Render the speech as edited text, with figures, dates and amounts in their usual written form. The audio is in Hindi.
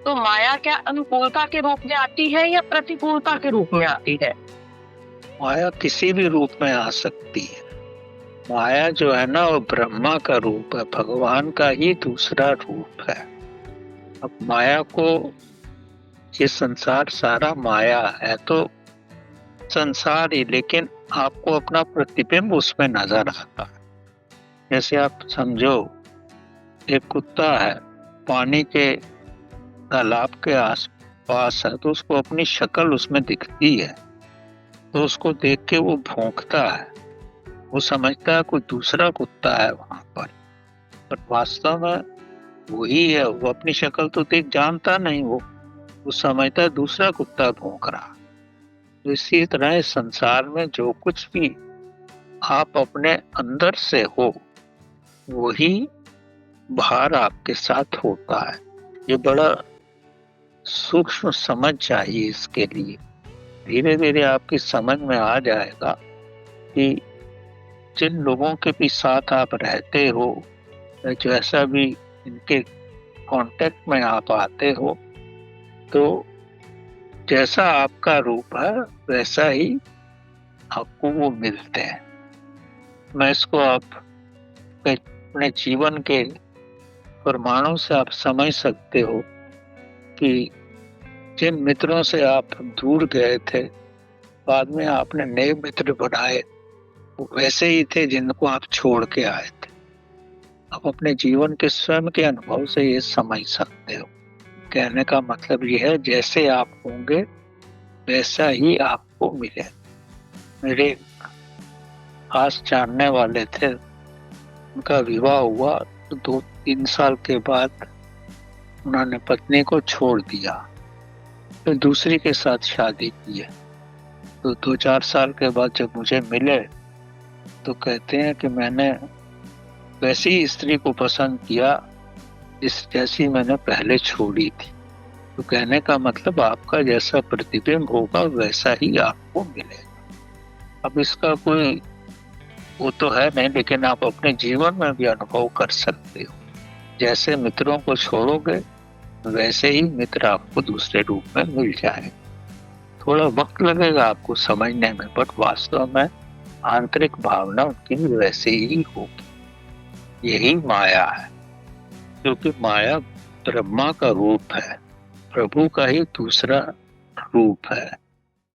तो माया क्या अनुकूलता के रूप में आती है या प्रतिकूलता के रूप में आती है? माया किसी भी रूप में आ सकती है। माया जो है ना, वो ब्रह्मा का रूप है, भगवान का ही दूसरा रूप है। अब माया को, ये संसार सारा माया है तो संसार ही, लेकिन आपको अपना प्रतिबिंब उसमें नजर आता है। जैसे आप समझो, एक कुत्ता है, पानी के तालाब के आस पास है, तो उसको अपनी शक्ल उसमें दिखती है, तो उसको देख के वो भौंकता है। वो समझता है कोई दूसरा कुत्ता है वहां पर वास्तव में वही है। वो अपनी शक्ल तो देख जानता नहीं, वो समझता है दूसरा कुत्ता भौंक रहा। तो इसी तरह इस संसार में जो कुछ भी आप अपने अंदर से हो, वही बाहर आपके साथ होता है। ये बड़ा सूक्ष्म समझ चाहिए इसके लिए। धीरे धीरे आपकी समझ में आ जाएगा कि जिन लोगों के भी साथ आप रहते हो, जैसा भी इनके कांटेक्ट में आप आते हो, तो जैसा आपका रूप है वैसा ही आपको वो मिलते हैं। मैं इसको आप अपने जीवन के प्रमाणों से आप समझ सकते हो कि जिन मित्रों से आप दूर गए थे, बाद में आपने नए मित्र बनाए, वो वैसे ही थे जिनको आप छोड़ के आए थे। आप अपने जीवन के स्वयं के अनुभव से ये समझ सकते हो। कहने का मतलब ये है, जैसे आप होंगे वैसा ही आपको मिले। मेरे खास जानने वाले थे, उनका विवाह हुआ तो 2-3 साल के बाद उन्होंने पत्नी को छोड़ दिया, फिर दूसरी के साथ शादी की है। तो 2-4 साल के बाद जब मुझे मिले तो कहते हैं कि मैंने वैसी स्त्री को पसंद किया जैसी मैंने पहले छोड़ी थी। तो कहने का मतलब, आपका जैसा प्रतिबिंब होगा वैसा ही आपको मिलेगा। अब इसका कोई वो तो है नहीं, लेकिन आप अपने जीवन में भी अनुभव कर सकते हो। जैसे मित्रों को छोड़ोगे वैसे ही मित्र आपको दूसरे रूप में मिल जाए। थोड़ा वक्त लगेगा आपको समझने में, बट वास्तव में आंतरिक भावना उनकी वैसे ही होगी। यही माया है, क्योंकि माया ब्रह्मा का रूप है, प्रभु का ही दूसरा रूप है।